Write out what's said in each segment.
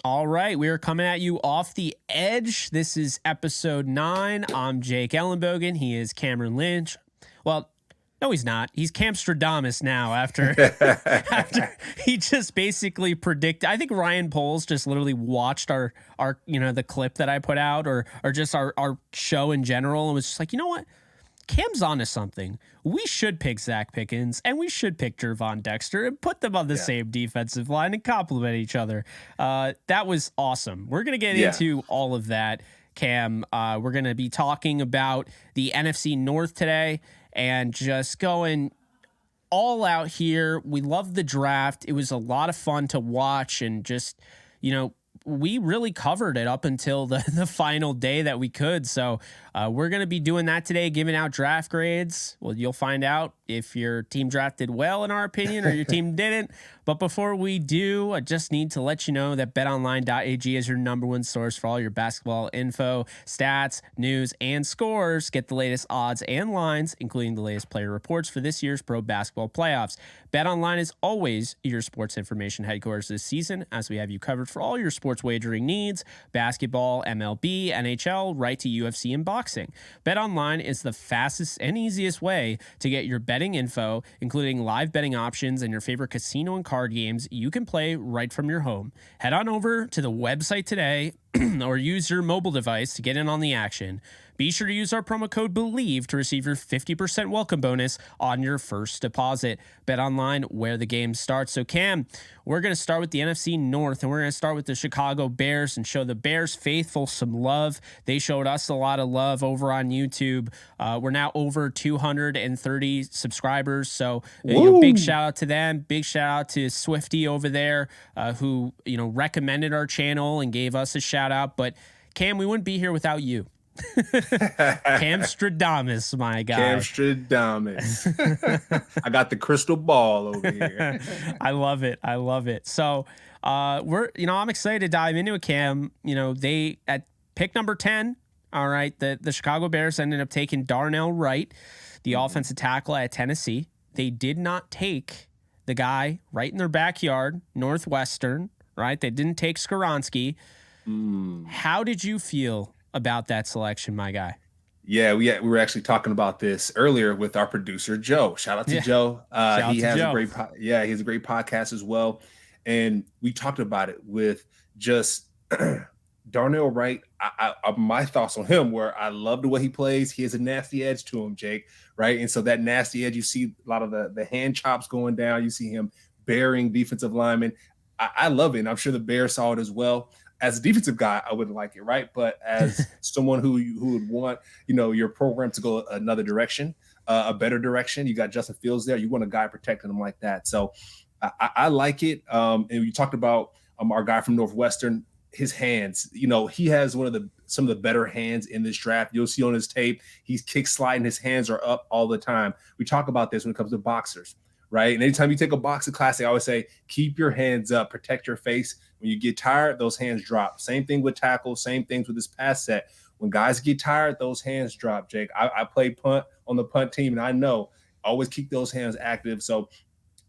All right, we are coming at you off the edge. This is episode 9. I'm Jake Ellenbogen. He is Cameron Lynch. Well, no, he's not. He's Camstradamus now after after he just basically predicted. I think Ryan Poles just literally watched our the clip that I put out or just our show in general and was just like, you know what? Cam's onto something. We should pick Zach Pickens and we should pick Gervon Dexter and put them on the same defensive line and complement each other. That was awesome. We're going to get into all of that, Cam. We're going to be talking about the NFC North today and just going all out here. We love the draft. It was a lot of fun to watch and just, we really covered it up until the final day that we could. So we're going to be doing that today, giving out draft grades. Well, you'll find out if your team drafted well, in our opinion, or your team didn't. But before we do, I just need to let you know that betonline.ag is your number one source for all your basketball info, stats, news, and scores. Get the latest odds and lines, including the latest player reports for this year's pro basketball playoffs. BetOnline is always your sports information headquarters this season, as we have you covered for all your sports wagering needs: basketball, MLB, NHL, right to UFC and boxing. BetOnline is the fastest and easiest way to get your betting info, including live betting options and your favorite casino and card games you can play right from your home. Head on over to the website today or use your mobile device to get in on the action. Be sure to use our promo code BELIEVE to receive your 50% welcome bonus on your first deposit. Bet online where the game starts. So Cam, we're going to start with the NFC North, and we're going to start with the Chicago Bears and show the Bears faithful some love. They showed us a lot of love over on YouTube. We're now over 230 subscribers. So big shout out to them. Big shout out to Swifty over there who recommended our channel and gave us a shout out. But Cam, we wouldn't be here without you. Camstradamus, my guy. Camstradamus. I got the crystal ball over here. I love it. So I'm excited to dive into it, Cam. They at pick number 10. All right, the Chicago Bears ended up taking Darnell Wright, the offensive tackle at Tennessee. They did not take the guy right in their backyard, Northwestern. Right, they didn't take Skoronski. How did you feel about that selection, my guy? Yeah, we were actually talking about this earlier with our producer Joe. Shout out to Joe. He has a great podcast as well, and we talked about it with just Darnell Wright. My thoughts on him were I love the way he plays. He has a nasty edge to him, Jake. Right, and so that nasty edge, you see a lot of the hand chops going down. You see him burying defensive linemen. I love it, and I'm sure the Bears saw it as well. As a defensive guy, I wouldn't like it, right? But as someone who would want, your program to go another direction, a better direction, you got Justin Fields there. You want a guy protecting him like that. So I like it. And you talked about our guy from Northwestern, his hands. He has some of the better hands in this draft. You'll see on his tape, he's kick sliding. His hands are up all the time. We talk about this when it comes to boxers. Right. And anytime you take a boxing class, they always say, keep your hands up, protect your face. When you get tired, those hands drop. Same thing with tackles, same things with this pass set. When guys get tired, those hands drop, Jake. I played punt on the punt team, and I know always keep those hands active. So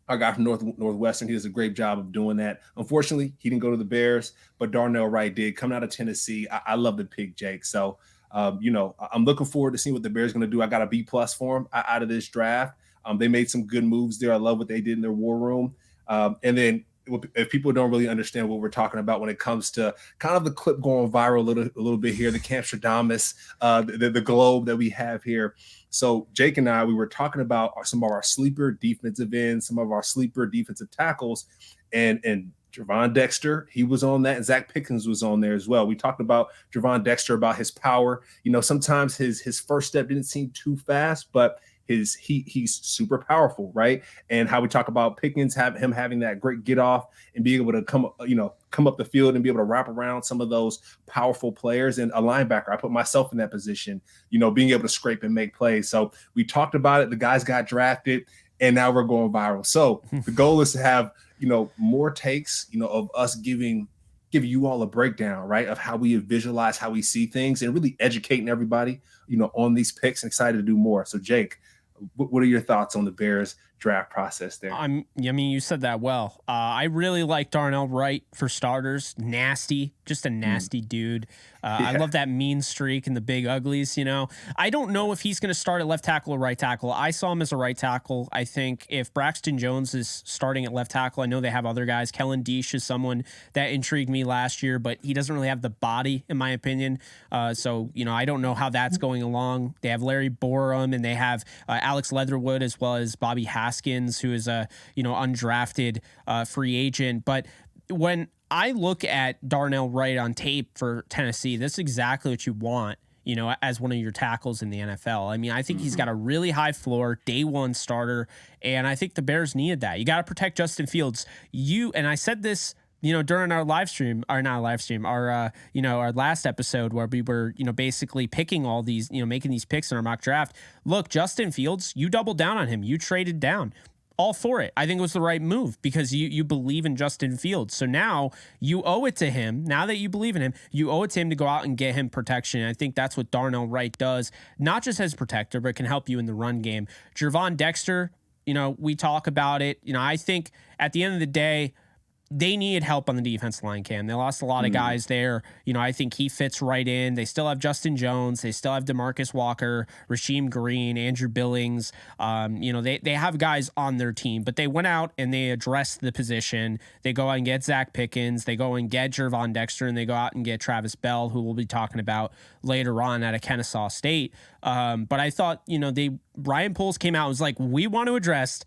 our guy from Northwestern, he does a great job of doing that. Unfortunately, he didn't go to the Bears, but Darnell Wright did. Coming out of Tennessee, I love the pick, Jake. So, I'm looking forward to seeing what the Bears are going to do. I got a B+ for him out of this draft. They made some good moves there. I love what they did in their war room. And then if people don't really understand what we're talking about when it comes to kind of the clip going viral a little bit here, the Camstradamus, the globe that we have here. So Jake and I, we were talking about some of our sleeper defensive ends, some of our sleeper defensive tackles, and Gervon Dexter, he was on that, and Zach Pickens was on there as well. We talked about Gervon Dexter, about his power. Sometimes his first step didn't seem too fast, but he's super powerful, right? And how we talk about Pickens, him having that great get off and being able to come up the field and be able to wrap around some of those powerful players. And a linebacker, I put myself in that position, being able to scrape and make plays. So we talked about it. The guys got drafted, and now we're going viral. So the goal is to have more takes, of us giving you all a breakdown, right, of how we visualize, how we see things, and really educating everybody, on these picks, and excited to do more. So Jake, what are your thoughts on the Bears draft process there. I mean, you said that well. I really like Darnell Wright for starters. Nasty, just a nasty dude. I love that mean streak and the big uglies. I don't know if he's going to start at left tackle or right tackle. I saw him as a right tackle. I think if Braxton Jones is starting at left tackle, I know they have other guys. Kellen Deesh is someone that intrigued me last year, but he doesn't really have the body, in my opinion. So I don't know how that's going along. They have Larry Borum and they have Alex Leatherwood as well as Bobby Haskins, who is a undrafted free agent. But when I look at Darnell Wright on tape for Tennessee, that's exactly what you want, as one of your tackles in the NFL. I mean, I think he's got a really high floor, day one starter, and I think the Bears needed that. You got to protect Justin Fields. And I said this, during our live stream, or not live stream, our last episode where we were, basically picking all these, making these picks in our mock draft. Look, Justin Fields, you doubled down on him. You traded down. All for it. I think it was the right move because you believe in Justin Fields. So now you owe it to him. Now that you believe in him, you owe it to him to go out and get him protection. And I think that's what Darnell Wright does, not just as protector, but can help you in the run game. Gervon Dexter, we talk about it. I think at the end of the day, they needed help on the defensive line, Cam. They lost a lot of guys there. I think he fits right in. They still have Justin Jones. They still have DeMarcus Walker, Rasheem Green, Andrew Billings. They have guys on their team, but they went out and they addressed the position. They go out and get Zach Pickens. They go and get Gervon Dexter, and they go out and get Travis Bell, who we'll be talking about later on out of Kennesaw State. But I thought, Ryan Poles came out and was like, we want to address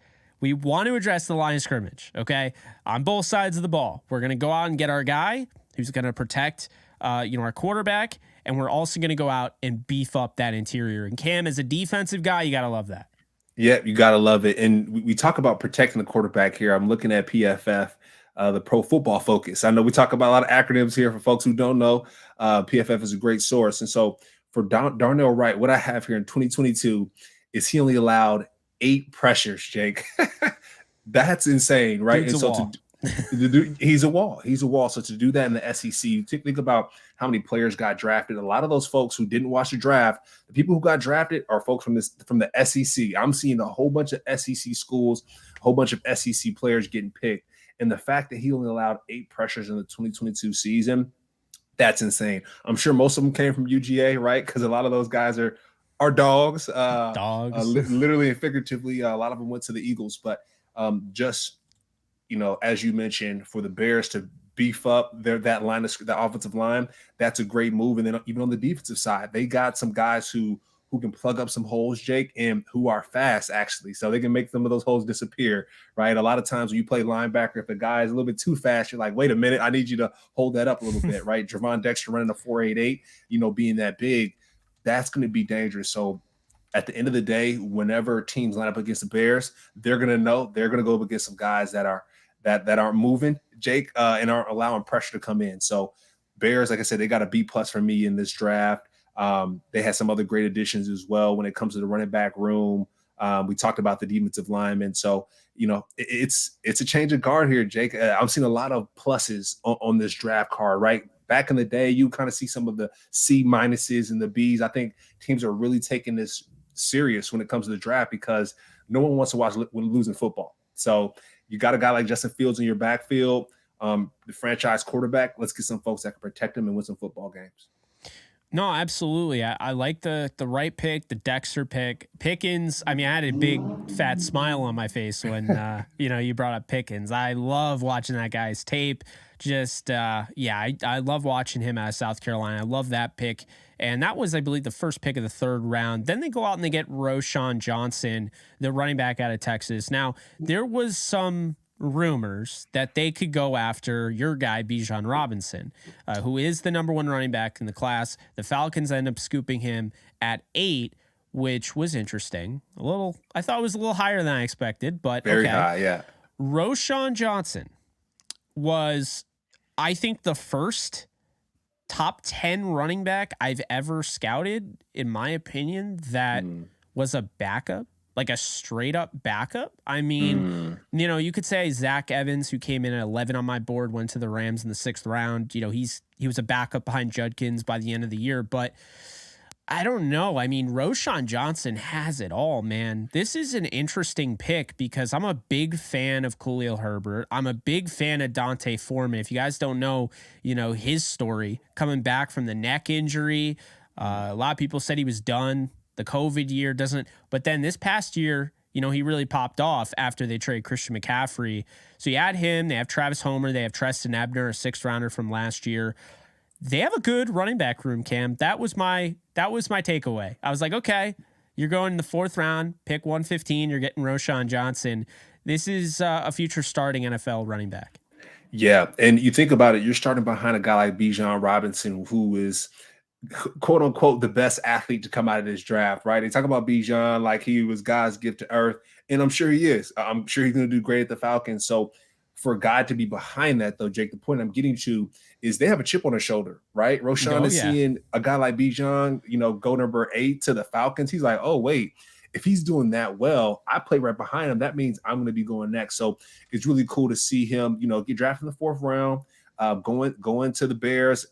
the line of scrimmage, okay? On both sides of the ball. We're going to go out and get our guy who's going to protect, our quarterback, and we're also going to go out and beef up that interior. And Cam, as a defensive guy, you got to love that. Yeah, you got to love it. And we talk about protecting the quarterback here. I'm looking at PFF, the Pro Football Focus. I know we talk about a lot of acronyms here for folks who don't know. PFF is a great source. And so for Darnell Wright, what I have here in 2022 is he only allowed 8 pressures, Jake. That's insane, right? Dude's and so he's a wall. He's a wall. So to do that in the SEC, think about how many players got drafted. A lot of those folks who didn't watch the draft, the people who got drafted are folks from the SEC. I'm seeing a whole bunch of SEC schools, a whole bunch of SEC players getting picked. And the fact that he only allowed 8 pressures in the 2022 season, that's insane. I'm sure most of them came from UGA, right? Because a lot of those guys are dogs. Literally and figuratively. A lot of them went to the Eagles, but as you mentioned, for the Bears to beef up that line of the offensive line, that's a great move. And then even on the defensive side, they got some guys who can plug up some holes, Jake, and who are fast actually, so they can make some of those holes disappear. Right, a lot of times when you play linebacker, if the guy is a little bit too fast, you're like, wait a minute, I need you to hold that up a little bit. Right, Gervon Dexter running a 4.88, being that big, that's going to be dangerous. So at the end of the day, whenever teams line up against the Bears, they're going to know they're going to go up against some guys that aren't moving, Jake, and aren't allowing pressure to come in. So Bears, like I said, they got a B+ for me in this draft. They had some other great additions as well when it comes to the running back room. We talked about the defensive linemen. So, it's a change of guard here, Jake. I'm seeing a lot of pluses on this draft card, right? Back in the day, you kind of see some of the C- and the Bs. I think teams are really taking this serious when it comes to the draft because no one wants to watch losing football. So you got a guy like Justin Fields in your backfield, the franchise quarterback. Let's get some folks that can protect him and win some football games. No, absolutely. I like the right pick, the Dexter pick. Pickens, I had a big fat smile on my face when you brought up Pickens. I love watching that guy's tape. I love watching him out of South Carolina. I love that pick. And that was, I believe, the first pick of the 3rd round. Then they go out and they get Roschon Johnson, the running back out of Texas. Now, there was some rumors that they could go after your guy, Bijan Robinson, who is the number 1 running back in the class. The Falcons end up scooping him at 8, which was interesting. I thought it was a little higher than I expected, but very high, yeah. Roschon Johnson was, I think, the first top 10 running back I've ever scouted, in my opinion, that was a backup. Like a straight up backup. You could say Zach Evans, who came in at 11 on my board, went to the Rams in the 6th round. He was a backup behind Judkins by the end of the year. But I don't know. I mean, Roschon Johnson has it all, man. This is an interesting pick because I'm a big fan of Khalil Herbert. I'm a big fan of Dante Foreman. If you guys don't know, his story coming back from the neck injury. A lot of people said he was done. The COVID year but then this past year, he really popped off after they trade Christian McCaffrey. So you add him, they have Travis Homer, they have Treston Ebner, a 6th rounder from last year. They have a good running back room, Cam. That was my takeaway. I was like, okay, you're going in the 4th round, pick 115, you're getting Roschon Johnson. This is a future starting NFL running back. Yeah, and you think about it, you're starting behind a guy like Bijan Robinson, who is quote unquote the best athlete to come out of this draft, right? They talk about Bijan like he was God's gift to earth, and I'm sure he is. I'm sure he's going to do great at the Falcons. So for God to be behind that, though, Jake, the point I'm getting to is they have a chip on their shoulder, right? Roschon is seeing a guy like Bijan, go number 8 to the Falcons. He's like, oh, wait, if he's doing that well, I play right behind him. That means I'm going to be going next. So it's really cool to see him, get drafted in the 4th round, going to the Bears.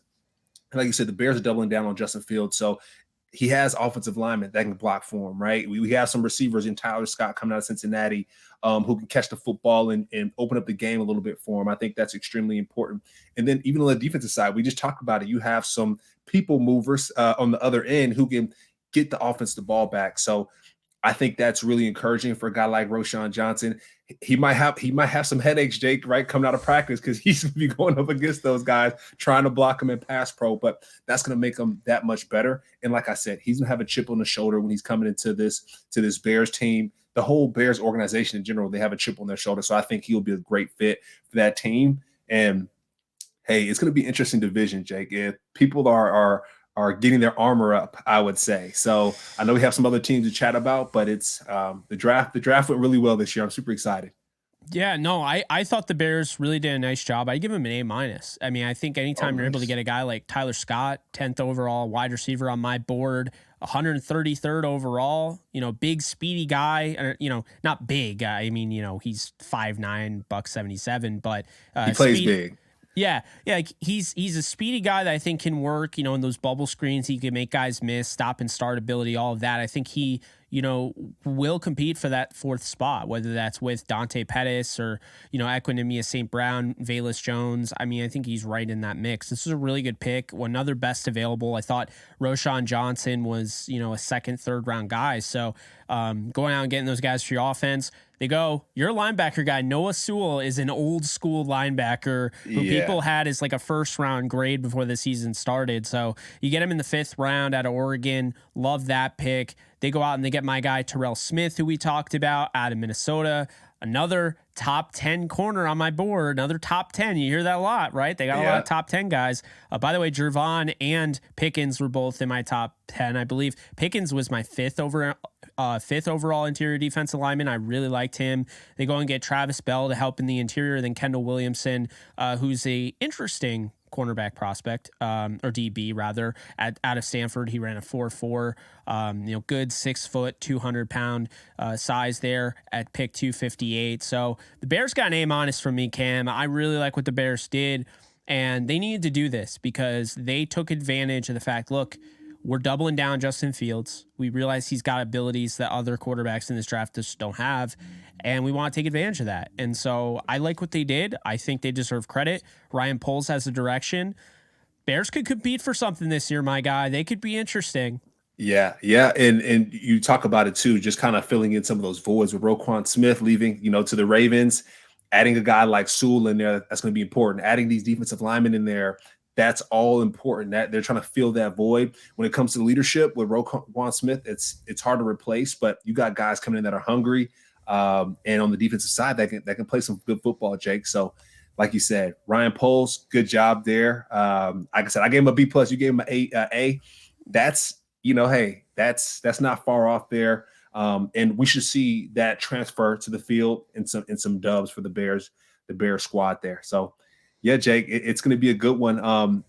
Like you said, the Bears are doubling down on Justin Fields. So he has offensive linemen that can block for him, right? We have some receivers in Tyler Scott coming out of Cincinnati who can catch the football and open up the game a little bit for him. I think that's extremely important. And then even on the defensive side, we just talked about it. You have some people movers on the other end who can get the offense the ball back. So I think that's really encouraging for a guy like Roschon Johnson. He might have some headaches, Jake, right, coming out of practice because he's going to be going up against those guys trying to block him in pass pro, but that's going to make him that much better. And like I said, he's going to have a chip on the shoulder when he's coming into this Bears team. The whole Bears organization in general, they have a chip on their shoulder. So I think he'll be a great fit for that team. And hey, it's going to be an interesting division, Jake. If people are getting their armor up, I would say. So I know we have some other teams to chat about, but it's the draft. The draft went really well this year. I'm super excited. Yeah, no, I thought the Bears really did a nice job. I give them an A-. I mean, I think anytime you're able to get a guy like Tyler Scott, 10th overall wide receiver on my board, 133rd overall, big speedy guy, not big. I mean, he's 5'9", $177, but he plays big. Yeah, like he's a speedy guy that I think can work, in those bubble screens. He can make guys miss, stop and start ability, all of that. I think he, will compete for that 4th spot, whether that's with Dante Pettis or, Equinemius St. Brown, Velus Jones. I mean, I think he's right in that mix. This is a really good pick. Another best available. I thought Roschon Johnson was, a 2nd, 3rd round guy. So going out and getting those guys for your offense. They go, your linebacker guy, Noah Sewell, is an old school linebacker who people had as like a 1st round grade before the season started. So you get him in the 5th round out of Oregon. Love that pick. They go out and they get my guy, Terrell Smith, who we talked about, out of Minnesota. Another top 10 corner on my board, another top 10. You hear that a lot, right? They got a lot of top 10 guys. By the way, Gervon and Pickens were both in my top 10. I believe Pickens was my 5th overall interior defensive lineman. I really liked him. They go and get Travis Bell to help in the interior, then Kendall Williamson, who's a interesting cornerback prospect, or DB rather, out of Stanford. He ran a 4.4, good 6 foot, 200 pound size there at pick 258. So the Bears got an A- from me, Cam. I really like what the Bears did, and they needed to do this because they took advantage of the fact, look, we're doubling down Justin Fields. We realize he's got abilities that other quarterbacks in this draft just don't have, and we want to take advantage of that. And so I like what they did. I think they deserve credit. Ryan Poles has a direction. Bears could compete for something this year, my guy. They could be interesting. Yeah. And you talk about it too, just kind of filling in some of those voids with Roquan Smith leaving, to the Ravens, adding a guy like Sewell in there. That's going to be important. Adding these defensive linemen in there. That's all important. That they're trying to fill that void. When it comes to leadership with Roquan Smith, it's hard to replace, but you got guys coming in that are hungry. And on the defensive side, that can play some good football, Jake. So, like you said, Ryan Poles, good job there. Like I said, I gave him a B+. You gave him an A. That's hey, that's not far off there. And we should see that transfer to the field and some dubs for the Bears squad there. So, yeah, Jake, it's going to be a good one.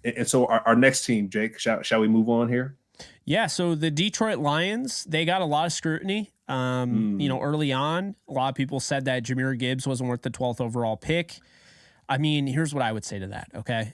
And so our next team, Jake, shall we move on here? Yeah, so the Detroit Lions, they got a lot of scrutiny. Early on, a lot of people said that Jahmyr Gibbs wasn't worth the 12th overall pick. I mean, here's what I would say to that, okay?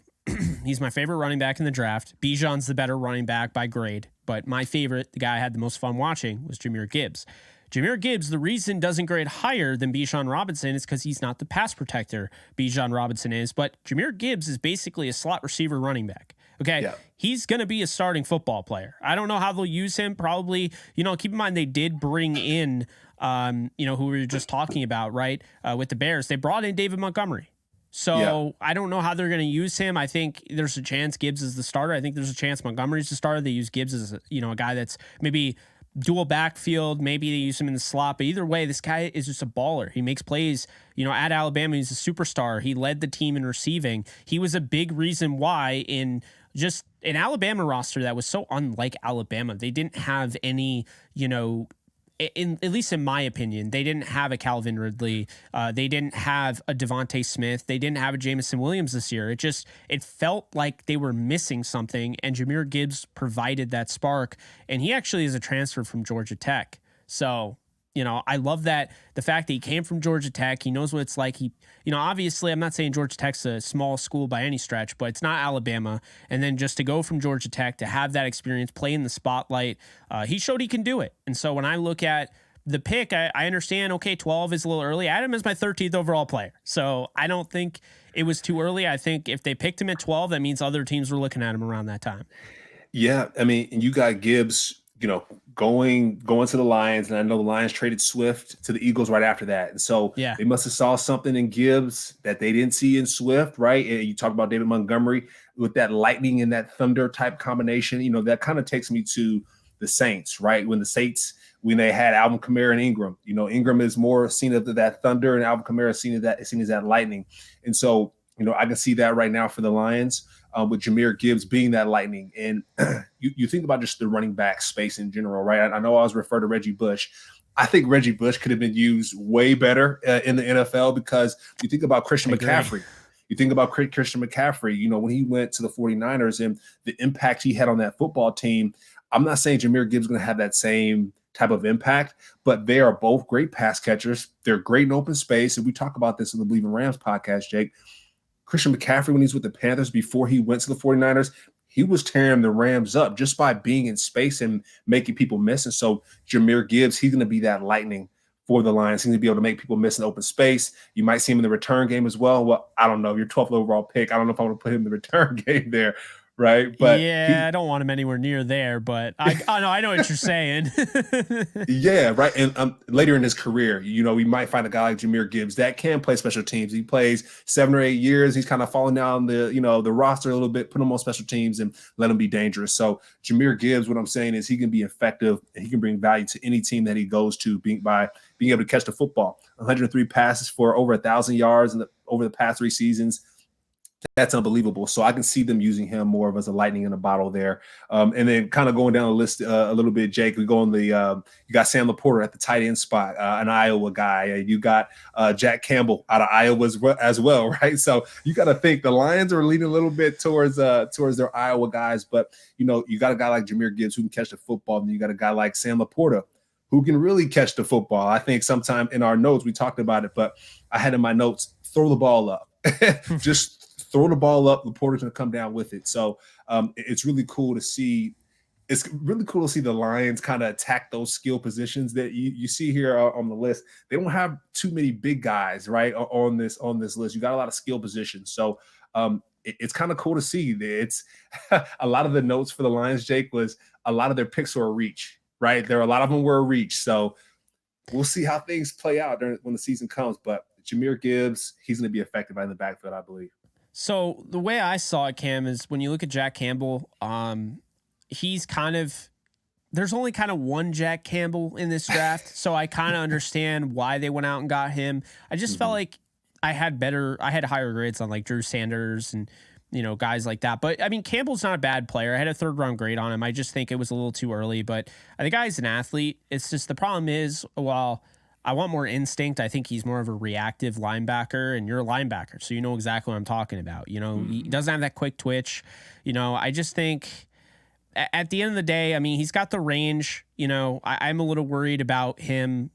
He's my favorite running back in the draft. Bijan's the better running back by grade. But my favorite, the guy I had the most fun watching, was Jahmyr Gibbs. Jahmyr Gibbs, the reason doesn't grade higher than Bijan Robinson is because he's not the pass protector Bijan Robinson is. But Jahmyr Gibbs is basically a slot receiver running back. Okay, yeah. He's going to be a starting football player. I don't know how they'll use him. Probably, keep in mind they did bring in, who we were just talking about, right, with the Bears. They brought in David Montgomery. So I don't know how they're going to use him. I think there's a chance Gibbs is the starter. I think there's a chance Montgomery's the starter. They use Gibbs as a guy that's maybe dual backfield. Maybe they use him in the slot. But either way, this guy is just a baller. He makes plays. At Alabama, he's a superstar. He led the team in receiving. He was a big reason why in just an Alabama roster that was so unlike Alabama. They didn't have any, at least in my opinion, they didn't have a Calvin Ridley. They didn't have a Devontae Smith. They didn't have a Jamison Williams this year. It felt like they were missing something, and Jahmyr Gibbs provided that spark. And he actually is a transfer from Georgia Tech. So, I love that the fact that he came from Georgia Tech. He knows what it's like. Obviously, I'm not saying Georgia Tech's a small school by any stretch, but it's not Alabama. And then just to go from Georgia Tech to have that experience, play in the spotlight, he showed he can do it. And so when I look at the pick, I understand, okay, 12 is a little early. I had him as my 13th overall player. So I don't think it was too early. I think if they picked him at 12, that means other teams were looking at him around that time. Yeah, I mean, you got Gibbs, going to the Lions, and I know the Lions traded Swift to the Eagles right after that. And so they must have saw something in Gibbs that they didn't see in Swift, right? And you talk about David Montgomery with that lightning and that thunder type combination, that kind of takes me to the Saints, right? When they had Alvin Kamara and Ingram, Ingram is more seen as that thunder and Alvin Kamara is seen as that lightning. And so, I can see that right now for the Lions. With Jahmyr Gibbs being that lightning. And you think about just the running back space in general, right? I know I was referred to Reggie Bush. I think Reggie Bush could have been used way better in the NFL because you think about Christian McCaffrey. You think about Christian McCaffrey, when he went to the 49ers and the impact he had on that football team. I'm not saying Jahmyr Gibbs is going to have that same type of impact, but they are both great pass catchers. They're great in open space. And we talk about this in the Believe in Rams podcast, Jake. Christian McCaffrey, when he's with the Panthers before he went to the 49ers, he was tearing the Rams up just by being in space and making people miss. And so Jahmyr Gibbs, he's going to be that lightning for the Lions. He's going to be able to make people miss in open space. You might see him in the return game as well. Well, I don't know. Your 12th overall pick, I don't know if I want to put him in the return game there. Right. But I don't want him anywhere near there, but I know what you're saying. Yeah. Right. And later in his career, we might find a guy like Jahmyr Gibbs that can play special teams. He plays 7 or 8 years. He's kind of falling down the roster a little bit, put him on special teams and let him be dangerous. So Jahmyr Gibbs, what I'm saying is he can be effective and he can bring value to any team that he goes to by being able to catch the football. 103 passes for over 1,000 yards over the past 3 seasons. That's unbelievable. So I can see them using him more of as a lightning in a bottle there. And then kind of going down the list a little bit, Jake, we go on you got Sam Laporta at the tight end spot, an Iowa guy. You got Jack Campbell out of Iowa as well, right? So you got to think the Lions are leaning a little bit towards their Iowa guys. But, you got a guy like Jahmyr Gibbs who can catch the football. And you got a guy like Sam Laporta who can really catch the football. I think sometime in our notes we talked about it, but I had in my notes, throw the ball up. Just throw the ball up, Laporta's going to come down with it. So it's really cool to see. It's really cool to see the Lions kind of attack those skill positions that you see here on the list. They don't have too many big guys, right, on this list. You got a lot of skill positions. So it's kind of cool to see. It's a lot of the notes for the Lions, Jake, was a lot of their picks were a reach, right? A lot of them were a reach. So we'll see how things play out when the season comes. But Jahmyr Gibbs, he's going to be effective in the backfield, I believe. So the way I saw it, Cam, is when you look at Jack Campbell, he's there's only kind of one Jack Campbell in this draft. So I kind of understand why they went out and got him. I just felt like I had higher grades on like Drew Sanders and, guys like that. But I mean, Campbell's not a bad player. I had a 3rd round grade on him. I just think it was a little too early, but the guy's an athlete. It's just the problem is, I want more instinct. I think he's more of a reactive linebacker, and you're a linebacker, so you know exactly what I'm talking about. He doesn't have that quick twitch. I just think at the end of the day, I mean, he's got the range. I'm a little worried about him.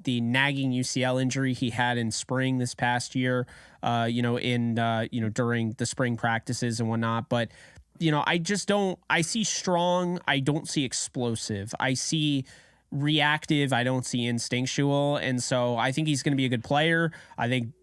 The nagging UCL injury he had in spring this past year. During the spring practices and whatnot. But I just don't, I see strong. I don't see explosive. I see reactive. I don't see instinctual. And so I think he's going to be a good player. I think,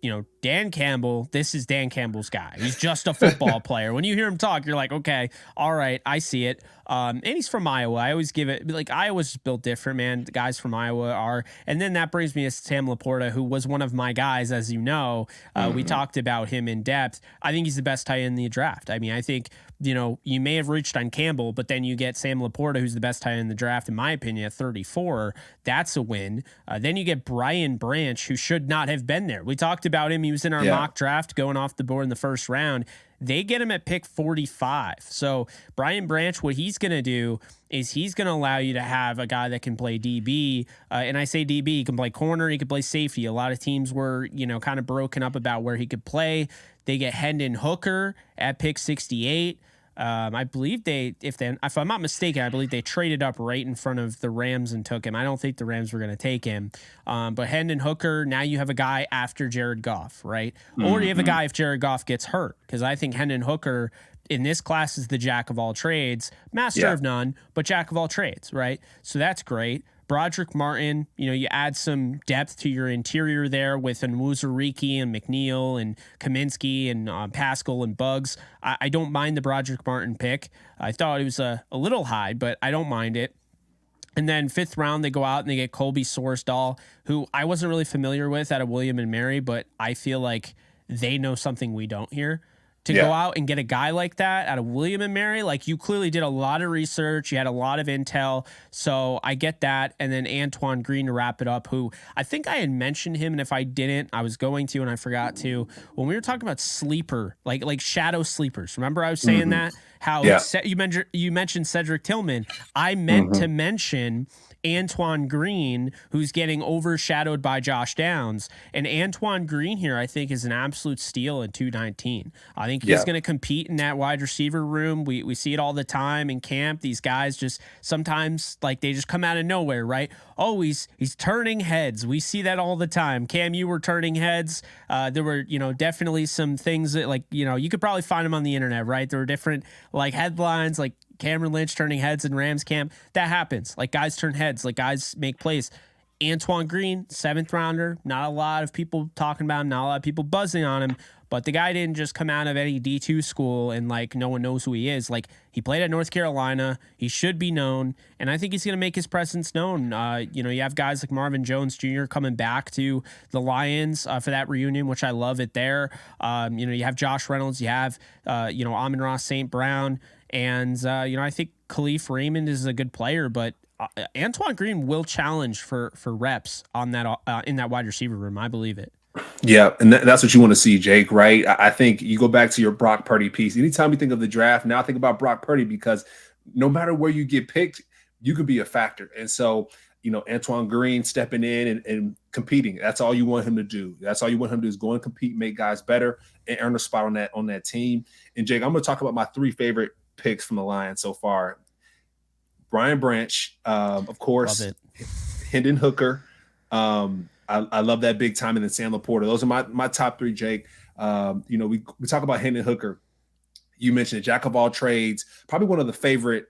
Dan Campbell, this is Dan Campbell's guy. He's just a football player. When you hear him talk, you're like, okay, all right, I see it. And he's from Iowa. I always give it, like, Iowa's built different, man. The guys from Iowa are. And then that brings me to Sam Laporta, who was one of my guys, as you know. We talked about him in depth. I think he's the best tight end in the draft. I mean, I think, you may have reached on Campbell, but then you get Sam Laporta, who's the best tight end in the draft, in my opinion, at 34. That's a win. Then you get Brian Branch, who should not have been there. We talked about him. He was in our mock draft going off the board in the first round. They get him at pick 45. So Brian Branch, what he's going to do is he's going to allow you to have a guy that can play DB. And I say DB, he can play corner, he could play safety. A lot of teams were, kind of broken up about where he could play. They get Hendon Hooker at pick 68. I believe if I'm not mistaken, I believe they traded up right in front of the Rams and took him. I don't think the Rams were going to take him. But Hendon Hooker, now you have a guy after Jared Goff, right? Or you have a guy if Jared Goff gets hurt. Because I think Hendon Hooker in this class is the jack of all trades, master of none, but jack of all trades, right? So that's great. Broderick Martin, you add some depth to your interior there with Nwuzurike and McNeil and Kaminsky and Pascal and Bugs. I don't mind the Broderick Martin pick. I thought it was a little high, but I don't mind it. And then 5th round, they go out and they get Colby Sorsdahl, who I wasn't really familiar with out of William and Mary, but I feel like they know something we don't here. To go out and get a guy like that out of William and Mary, like, you clearly did a lot of research. You had a lot of intel. So I get that. And then Antoine Green to wrap it up, who I think I had mentioned him. And if I didn't, I was going to, and I forgot to. When we were talking about sleeper, like shadow sleepers, remember I was saying that? How you mentioned Cedric Tillman. I meant to mention Antoine Green, who's getting overshadowed by Josh Downs. And Antoine Green here, I think, is an absolute steal in 219. I think he's going to compete in that wide receiver room. We see it all the time in camp. These guys just sometimes, like, they just come out of nowhere, right? Oh, he's turning heads. We see that all the time. Cam, you were turning heads. There were, definitely some things that, like, you could probably find them on the internet, right? There were different, like, headlines, like Cameron Lynch turning heads in Rams camp. That happens. Like, guys turn heads. Like, guys make plays. Antoine Green, 7th rounder. Not a lot of people talking about him. Not a lot of people buzzing on him. But the guy didn't just come out of any D2 school and, like, no one knows who he is. Like, he played at North Carolina. He should be known. And I think he's going to make his presence known. You have guys like Marvin Jones Jr. coming back to the Lions for that reunion, which I love it there. You have Josh Reynolds. You have, Amon-Ra St. Brown. And, I think Khalif Raymond is a good player. But Antoine Green will challenge for reps on that in that wide receiver room. I believe it. Yeah, and that's what you want to see, Jake, right? I think you go back to your Brock Purdy piece. Anytime you think of the draft, now think about Brock Purdy, because no matter where you get picked, you could be a factor. And so, Antoine Green stepping in and competing, that's all you want him to do. That's all you want him to do, is go and compete, make guys better, and earn a spot on that team. And Jake, I'm going to talk about my 3 favorite picks from the Lions so far. Brian Branch, of course, Hendon Hooker. I love that big time, and then Sam Laporta. Those are my top 3, Jake. We talk about Hendon Hooker. You mentioned it, jack of all trades, probably one of the favorite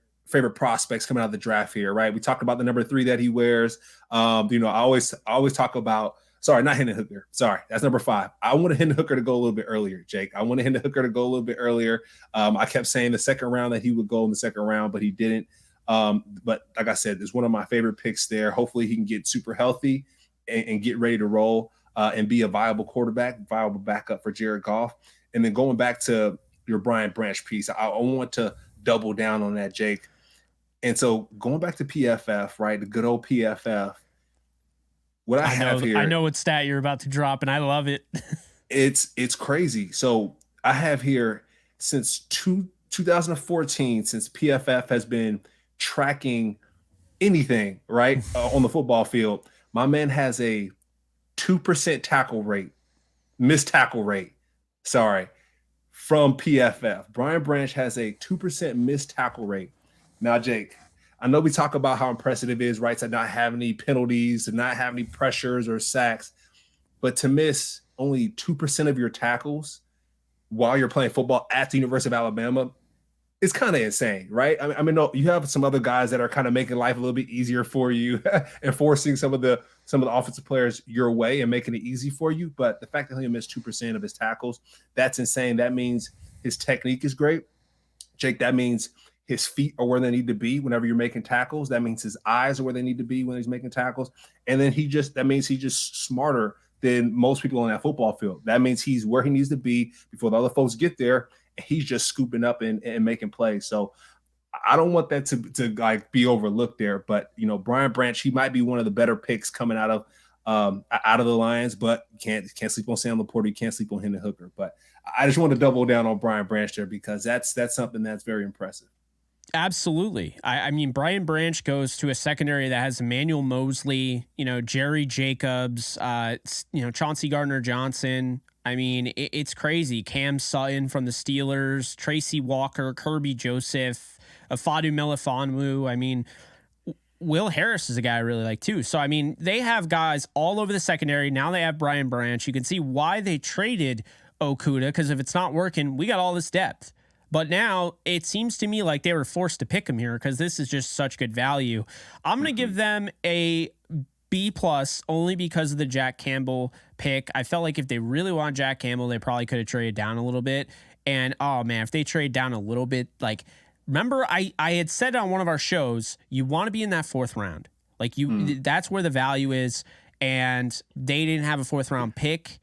prospects coming out of the draft here, right? We talked about the number 3 that he wears. I always talk about, sorry, not Hendon Hooker. Sorry, that's number 5. I wanted Hendon Hooker to go a little bit earlier, Jake. I wanted Hendon Hooker to go a little bit earlier. I kept saying the second round that he would go in the second round, but he didn't. But like I said, it's one of my favorite picks there. Hopefully he can get super healthy and get ready to roll and be a viable quarterback, viable backup for Jared Goff. And then going back to your Brian Branch piece, I want to double down on that, Jake. And so going back to PFF, right, the good old PFF, what I have here. I know what stat you're about to drop, and I love it. It's crazy. So I have here since 2014, since PFF has been tracking anything, right, on the football field, my man has a 2% missed tackle rate. Sorry, from PFF. Brian Branch has a 2% missed tackle rate. Now, Jake, I know we talk about how impressive it is, right, to not have any penalties, to not have any pressures or sacks, but to miss only 2% of your tackles while you're playing football at the University of Alabama, it's kind of insane, right? I mean, no, you have some other guys that are kind of making life a little bit easier for you and forcing some of the offensive players your way and making it easy for you. But the fact that he missed 2% of his tackles, that's insane. That means his technique is great. Jake, that means his feet are where they need to be whenever you're making tackles. That means his eyes are where they need to be when he's making tackles. And then that means he's just smarter than most people on that football field. That means he's where he needs to be before the other folks get there. And he's just scooping up and making plays. So I don't want that to like be overlooked there. But, Brian Branch, he might be one of the better picks coming out of the Lions, but you can't sleep on Sam Laporta. You can't sleep on Hendon Hooker. But I just want to double down on Brian Branch there because that's something that's very impressive. Absolutely. I mean, Brian Branch goes to a secondary that has Emmanuel Mosley, Jerry Jacobs, Chauncey Gardner-Johnson. I mean, it's crazy. Cam Sutton from the Steelers, Tracy Walker, Kirby Joseph, Afadu Melifonwu. I mean, Will Harris is a guy I really like too. So, I mean, they have guys all over the secondary. Now they have Brian Branch. You can see why they traded Okudah, because if it's not working, we got all this depth. But now it seems to me like they were forced to pick him here because this is just such good value. I'm going to give them a B+ only because of the Jack Campbell pick. I felt like if they really want Jack Campbell, they probably could have traded down a little bit. And, oh, man, if they trade down a little bit, like, remember I had said on one of our shows, you want to be in that 4th round. Like, that's where the value is. And they didn't have a 4th round pick.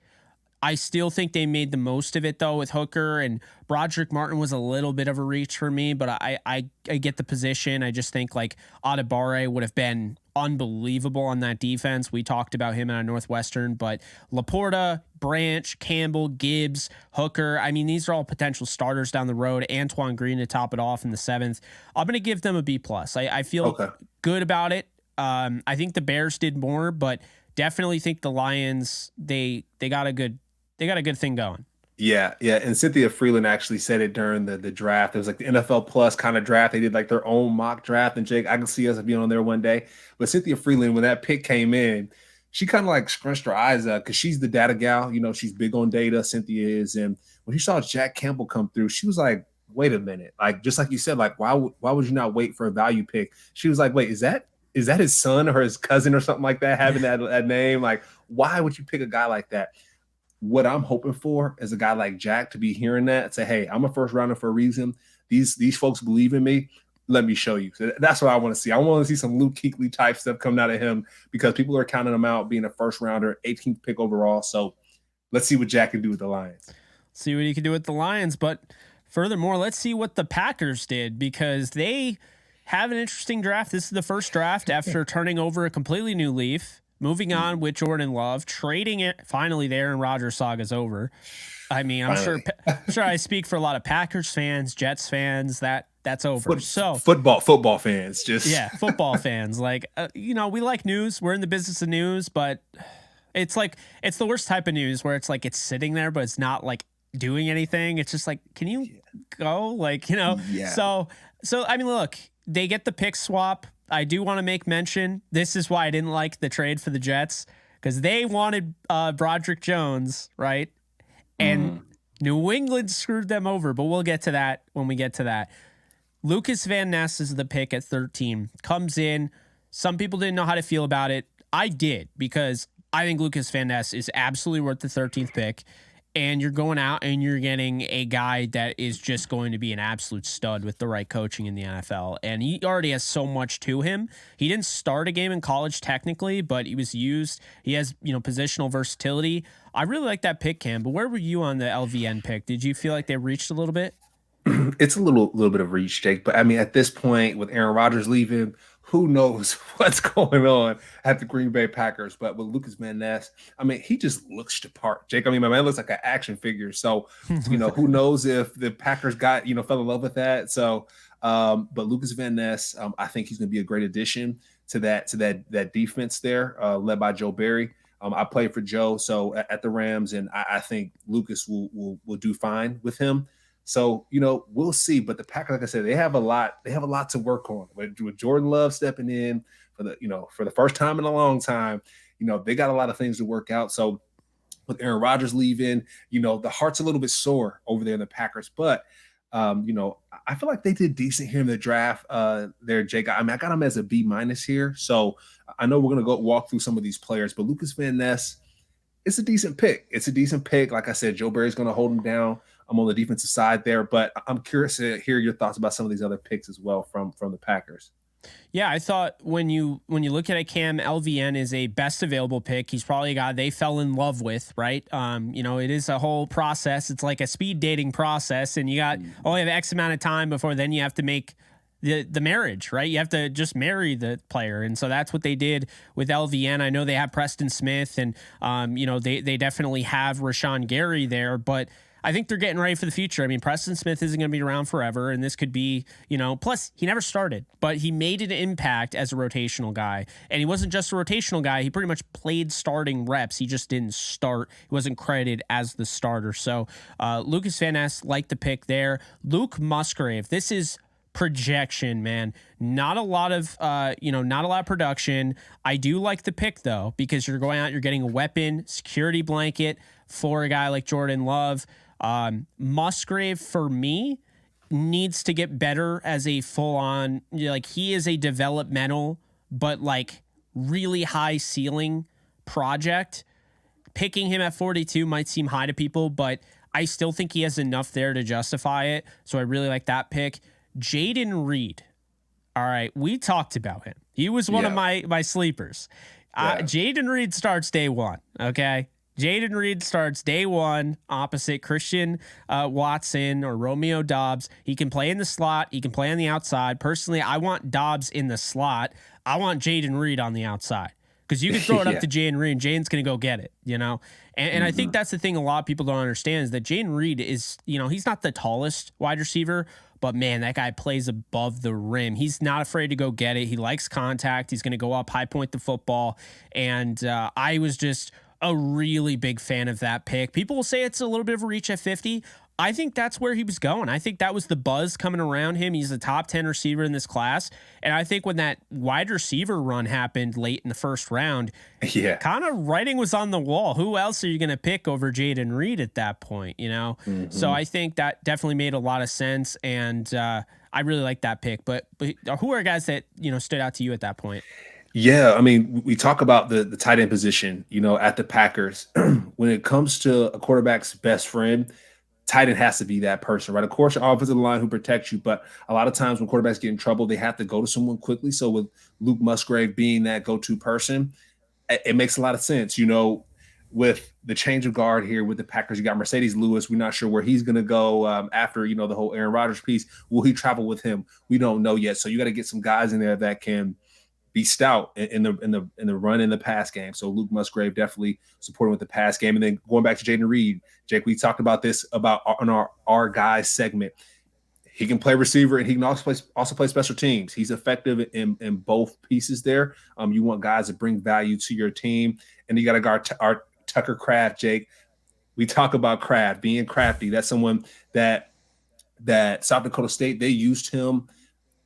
I still think they made the most of it, though, with Hooker, and Broderick Martin was a little bit of a reach for me, but I get the position. I just think, like, Adebawore would have been unbelievable on that defense. We talked about him at Northwestern, but Laporta, Branch, Campbell, Gibbs, Hooker, I mean, these are all potential starters down the road. Antoine Green to top it off in the 7th. I'm going to give them a B+. I feel good about it. I think the Bears did more, but definitely think the Lions, they got a good thing going. Yeah. And Cynthia Freeland actually said it during the draft. It was like the NFL Plus kind of draft. They did like their own mock draft. And Jake, I can see us being on there one day. But Cynthia Freeland, when that pick came in, she kind of like scrunched her eyes up because she's the data gal. She's big on data. Cynthia is. And when she saw Jack Campbell come through, she was like, wait a minute. Like, just like you said, like, why would you not wait for a value pick? She was like, wait, is that his son or his cousin or something like that having that name? Like, why would you pick a guy like that? What I'm hoping for is a guy like Jack to be hearing that and say, hey, I'm a first rounder for a reason. These folks believe in me. Let me show you. So that's what I want to see. I want to see some Luke Kuechly type stuff coming out of him because people are counting him out being a first rounder, 18th pick overall. So let's see what Jack can do with the Lions. See what he can do with the Lions. But furthermore, let's see what the Packers did because they have an interesting draft. This is the first draft after turning over a completely new leaf. Moving on with Jordan Love, trading it. Finally, the Aaron Rodgers saga is over. I mean, I'm sure I speak for a lot of Packers fans, Jets fans. That's over. Football fans, football fans. Like, we like news. We're in the business of news, but it's like it's the worst type of news where it's like it's sitting there, but it's not like doing anything. It's just like, can you go? Like, Yeah. So I mean, look, they get the pick swap. I do want to make mention, this is why I didn't like the trade for the Jets, because they wanted Broderick Jones, right? And New England screwed them over, but we'll get to that when we get to that. Lucas Van Ness is the pick at 13. Comes in. Some people didn't know how to feel about it. I did, because I think Lucas Van Ness is absolutely worth the 13th pick. And you're going out and you're getting a guy that is just going to be an absolute stud with the right coaching in the NFL. And he already has so much to him. He didn't start a game in college technically, but he was used. He has, positional versatility. I really like that pick, Cam. But where were you on the LVN pick? Did you feel like they reached a little bit? It's a little bit of reach, Jake. But I mean, at this point, with Aaron Rodgers leaving, who knows what's going on at the Green Bay Packers. But with Lucas Van Ness, I mean, he just looks the part, Jake. I mean, my man looks like an action figure. So, who knows if the Packers got, fell in love with that. So, but Lucas Van Ness, I think he's going to be a great addition to that defense there, led by Joe Barry. I played for Joe, so at the Rams, and I think Lucas will do fine with him. So, we'll see. But the Packers, like I said, they have a lot to work on. With Jordan Love stepping in for the first time in a long time, they got a lot of things to work out. So with Aaron Rodgers leaving, the heart's a little bit sore over there in the Packers. But I feel like they did decent here in the draft. There, Jake. I mean, I got him as a B- here. So I know we're gonna go walk through some of these players, but Lucas Van Ness, it's a decent pick. It's a decent pick. Like I said, Joe Barry's gonna hold him down. I'm on the defensive side there, but I'm curious to hear your thoughts about some of these other picks as well from the Packers. Yeah, I thought when you look at it, Cam, LVN is a best available pick. He's probably a guy they fell in love with, right? It is a whole process. It's like a speed dating process, and you got only have X amount of time before then you have to make the marriage, right? You have to just marry the player, and so that's what they did with LVN. I know they have Preston Smith, and they definitely have Rashawn Gary there, but I think they're getting ready for the future. I mean, Preston Smith isn't going to be around forever, and this could be, plus he never started, but he made an impact as a rotational guy. And he wasn't just a rotational guy. He pretty much played starting reps. He just didn't start. He wasn't credited as the starter. So Lucas Van Ness, like the pick there. Luke Musgrave, this is projection, man. Not a lot of production. I do like the pick though, because you're going out, you're getting a weapon, security blanket for a guy like Jordan Love. Musgrave for me needs to get better as a full-on, he is a developmental but really high ceiling project. Picking him at 42 might seem high to people, but I still think he has enough there to justify it. So I really like that pick. Jaden Reed. All right, we talked about him. He was one of my sleepers. Jaden Reed starts day one. Okay. Jaden Reed starts day one opposite Christian Watson or Romeo Doubs. He can play in the slot. He can play on the outside. Personally, I want Doubs in the slot. I want Jaden Reed on the outside because you can throw it up to Jaden Reed and Jaden's going to go get it, And I think that's the thing a lot of people don't understand is that Jaden Reed is, he's not the tallest wide receiver, but man, that guy plays above the rim. He's not afraid to go get it. He likes contact. He's going to go up, high point the football. And I was just a really big fan of that pick. People will say it's a little bit of a reach at 50. I think that's where he was going. I think that was the buzz coming around him. He's the top 10 receiver in this class. And I think when that wide receiver run happened late in the first round, kind of writing was on the wall. Who else are you going to pick over Jaden Reed at that point, So I think that definitely made a lot of sense. And I really like that pick. But who are guys that, stood out to you at that point? Yeah, I mean, we talk about the tight end position, at the Packers. When it comes to a quarterback's best friend, tight end has to be that person, right? Of course, your offensive line who protects you, but a lot of times when quarterbacks get in trouble, they have to go to someone quickly. So with Luke Musgrave being that go-to person, it makes a lot of sense. With the change of guard here with the Packers, you got Mercedes Lewis. We're not sure where he's going to go after, the whole Aaron Rodgers piece. Will he travel with him? We don't know yet. So you got to get some guys in there that can be stout in the run in the pass game. So Luke Musgrave definitely supporting with the pass game. And then going back to Jaden Reed, Jake, we talked about this on our guys segment. He can play receiver and he can also play special teams. He's effective in both pieces there. You want guys to bring value to your team. And you got to guard our Tucker Kraft, Jake. We talk about Kraft being crafty. That's someone that South Dakota State, they used him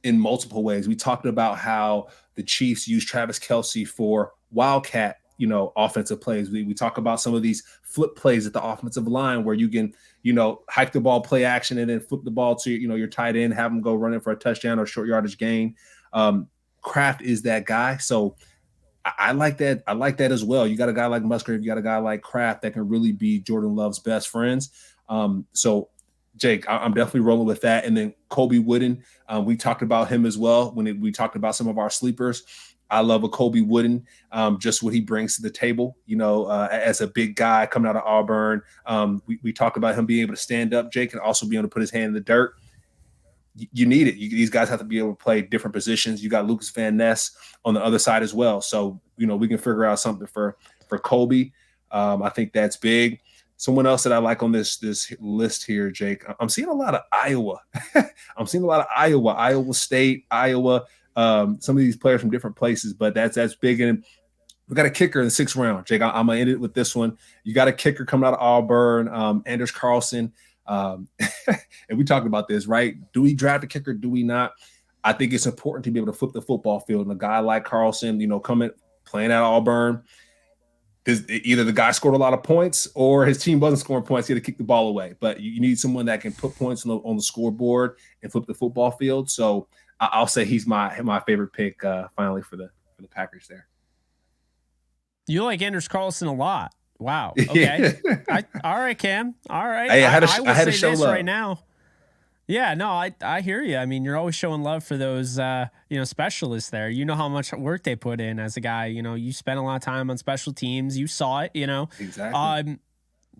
in multiple ways. We talked about how the Chiefs use Travis Kelce for wildcat, offensive plays. We talk about some of these flip plays at the offensive line where you can, hike the ball, play action, and then flip the ball to, your tight end, have them go running for a touchdown or short yardage gain. Kraft is that guy. So I like that. I like that as well. You got a guy like Musgrave, you got a guy like Kraft that can really be Jordan Love's best friends. So Jake, I'm definitely rolling with that. And then Colby Wooden, we talked about him as well when we talked about some of our sleepers. I love a Colby Wooden, just what he brings to the table, as a big guy coming out of Auburn. We talked about him being able to stand up, Jake, and also be able to put his hand in the dirt. You need it. These guys have to be able to play different positions. You got Lucas Van Ness on the other side as well. So, we can figure out something for Colby. I think that's big. Someone else that I like on this list here, Jake, I'm seeing a lot of Iowa. Iowa State, Iowa, some of these players from different places, but that's big. And we got a kicker in the 6th round, Jake. I'm going to end it with this one. You got a kicker coming out of Auburn, Anders Carlson. And we talked about this, right? Do we draft a kicker? Do we not? I think it's important to be able to flip the football field. And a guy like Carlson, playing at Auburn, either the guy scored a lot of points or his team wasn't scoring points. He had to kick the ball away. But you need someone that can put points on the scoreboard and flip the football field. So I'll say he's my favorite pick finally for the Packers there. You like Anders Carlson a lot. Wow. Okay. All right, Cam. All right. Hey, I had to show love right now. Yeah, no, I hear you. I mean, you're always showing love for those, specialists there. You know how much work they put in as a guy. You know, you spent a lot of time on special teams. You saw it. Exactly.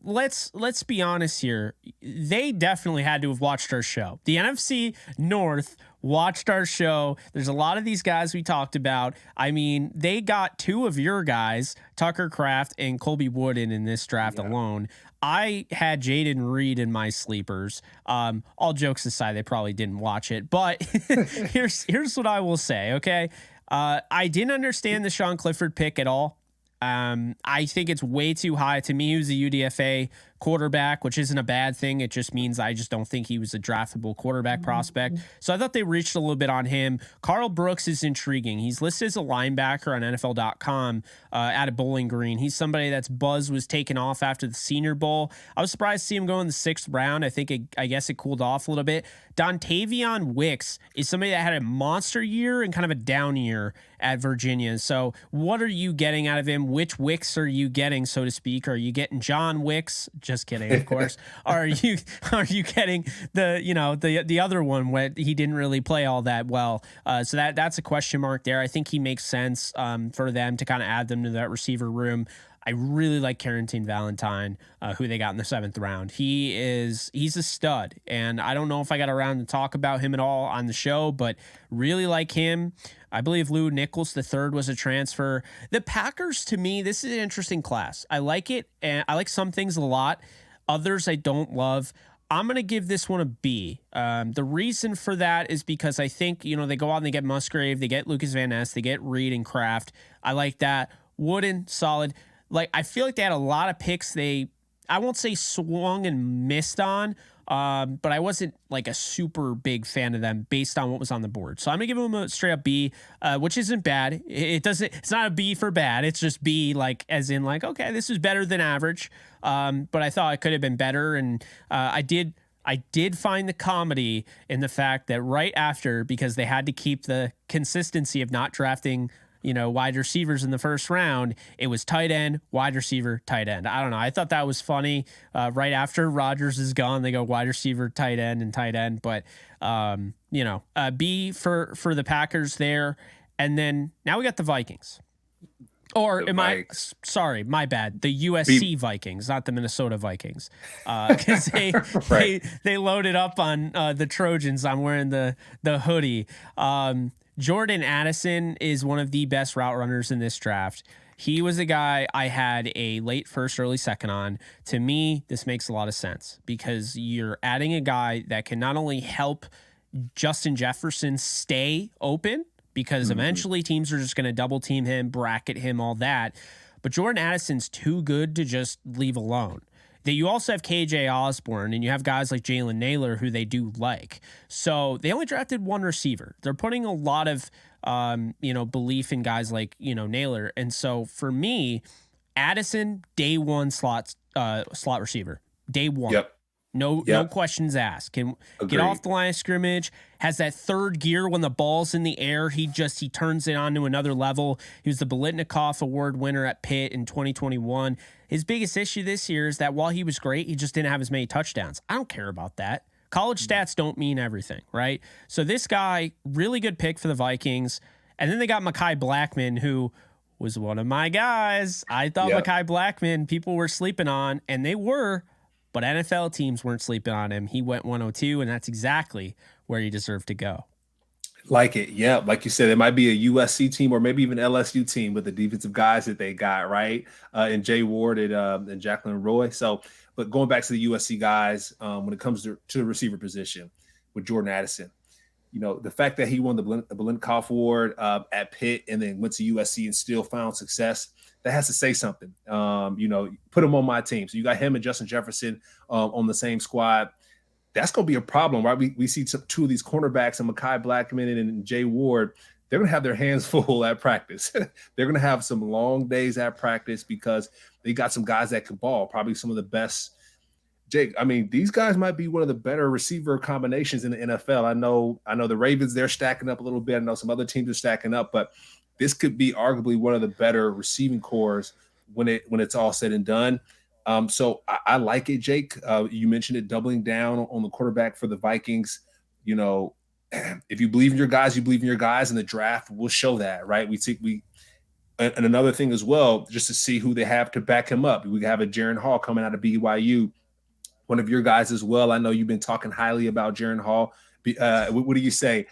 Let's be honest here. They definitely had to have watched our show. The NFC North watched our show. There's a lot of these guys we talked about. I mean, they got two of your guys, Tucker Kraft and Colby Wooden, in this draft alone. I had Jaden Reed in my sleepers. All jokes aside, they probably didn't watch it. But here's what I will say, okay? I didn't understand the Sean Clifford pick at all. I think it's way too high. To me, he was a UDFA quarterback, which isn't a bad thing. It just means I just don't think he was a draftable quarterback prospect. So I thought they reached a little bit on him. Carl Brooks is intriguing. He's listed as a linebacker on NFL.com out of Bowling Green. He's somebody that's buzz was taken off after the Senior Bowl. I was surprised to see him go in the 6th round. I guess it cooled off a little bit. Dontavion Wicks is somebody that had a monster year and kind of a down year at Virginia. So what are you getting out of him? Which Wicks are you getting, so to speak? Are you getting John Wicks? Just kidding, of course. Are you getting the other one where he didn't really play all that well? So that's a question mark there. I think he makes sense for them to kind of add them to that receiver room. I really like Carrington Valentine, who they got in the 7th round. He's a stud, and I don't know if I got around to talk about him at all on the show, but really like him. I believe Lou Nichols III was a transfer. The Packers, to me, this is an interesting class. I like it, and I like some things a lot. Others I don't love. I'm going to give this one a B. The reason for that is because I think, they go out and they get Musgrave, they get Lucas Van Ness, they get Reed and Kraft. I like that. Wooden, solid. Like, I feel like they had a lot of picks I won't say swung and missed on, but I wasn't like a super big fan of them based on what was on the board. So I'm gonna give them a straight up B, which isn't bad. It's not a B for bad. It's just B, like, as in like, okay, this is better than average. But I thought it could have been better. And I did find the comedy in the fact that right after, because they had to keep the consistency of not drafting wide receivers in the 1st round, it was tight end, wide receiver, tight end. I don't know. I thought that was funny. Right after Rodgers is gone, they go wide receiver, tight end, and tight end. But, B for the Packers there. And then now we got the Vikings. Or sorry, my bad. The USC Vikings, not the Minnesota Vikings. Because they loaded up on the Trojans. I'm wearing the hoodie. Jordan Addison is one of the best route runners in this draft. He was a guy I had a late 1st, early 2nd on. To me, this makes a lot of sense because you're adding a guy that can not only help Justin Jefferson stay open, because eventually teams are just going to double team him, bracket him, all that. But Jordan Addison's too good to just leave alone. That you also have KJ Osborne and you have guys like Jalen Naylor who they do like. So they only drafted one receiver. They're putting a lot of belief in guys like Naylor. And so for me, Addison, day one slot receiver. Day one. Yep. No questions asked. Can get off the line of scrimmage, has that 3rd gear when the ball's in the air. He turns it on to another level. He was the Biletnikoff Award winner at Pitt in 2021. His biggest issue this year is that while he was great, he just didn't have as many touchdowns. I don't care about that. College stats don't mean everything, right? So this guy, really good pick for the Vikings. And then they got Mekhi Blackman, who was one of my guys. I thought Mekhi Blackman, people were sleeping on, and they were. But NFL teams weren't sleeping on him. He went 102, and that's exactly where he deserved to go. Like it, yeah. Like you said, it might be a USC team or maybe even LSU team with the defensive guys that they got, right? And Jay Ward and Jacqueline Roy. So, but going back to the USC guys, when it comes to the receiver position with Jordan Addison, the fact that he won the Biletnikoff Award at Pitt and then went to USC and still found success, that has to say something. Put him on my team. So you got him and Justin Jefferson on the same squad. That's going to be a problem, right? We see two of these cornerbacks and Mekhi Blackman and Jay Ward they're going to have their hands full at practice. They're going to have some long days at practice because they got some guys that can ball, probably some of the best. Jake, I mean, these guys might be one of the better receiver combinations in the NFL. I know the Ravens, they're stacking up a little bit. I know some other teams are stacking up, but this could be arguably one of the better receiving cores when it's all said and done. So I like it, Jake. You mentioned it, doubling down on the quarterback for the Vikings. You know, if you believe in your guys, you believe in your guys, and the draft will show that, right? And another thing as well, just to see who they have to back him up. We have a Jaron Hall coming out of BYU, one of your guys as well. I know you've been talking highly about Jaron Hall. What do you say?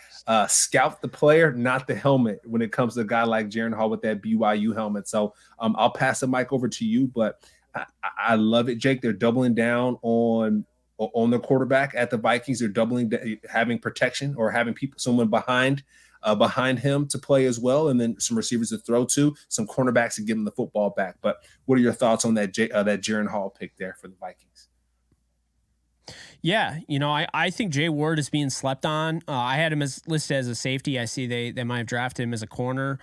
Scout the player, not the helmet, when it comes to a guy like Jaron Hall with that BYU helmet. So I'll pass the mic over to you, but I love it, Jake. They're doubling down on the quarterback at the Vikings. They're having protection or having someone behind him to play as well, and then some receivers to throw to, some cornerbacks to give him the football back. But what are your thoughts on that Jaron Hall pick there for the Vikings? Yeah, I think Jay Ward is being slept on. I had him listed as a safety. I see they might have drafted him as a corner.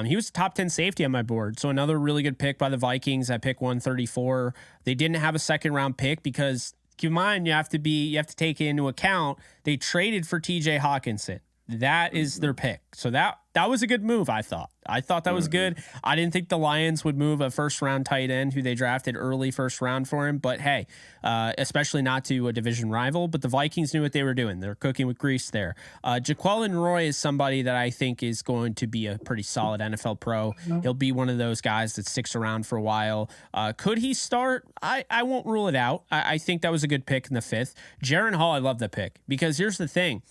He was a top 10 safety on my board. So another really good pick by the Vikings. I pick 134. They didn't have a second round pick because, keep in mind, you have to take into account they traded for TJ Hawkinson. That is their pick. So that was a good move, I thought. That was good. I didn't think the Lions would move a first-round tight end who they drafted early first round for him. But, hey, especially not to a division rival. But the Vikings knew what they were doing. They're cooking with grease there. Jaquelin Roy is somebody that I think is going to be a pretty solid NFL pro. He'll be one of those guys that sticks around for a while. Could he start? I won't rule it out. I think that was a good pick in the 5th. Jaron Hall, I love the pick because here's the thing.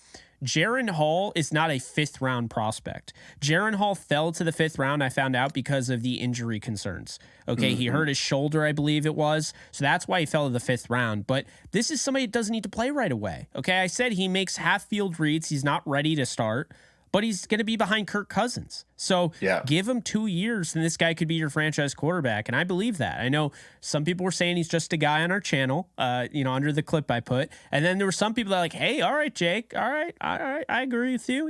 Jaron Hall is not a 5th round prospect. Jaron Hall fell to the 5th round, I found out, because of the injury concerns. Okay, He hurt his shoulder, I believe it was. So that's why he fell to the 5th round. But this is somebody that doesn't need to play right away. Okay, I said he makes half-field reads. He's not ready to start, but he's going to be behind Kirk Cousins. So give him 2 years, and this guy could be your franchise quarterback. And I believe that. I know some people were saying he's just a guy on our channel, under the clip I put. And then there were some people that are like, hey, all right, Jake, all right, I agree with you,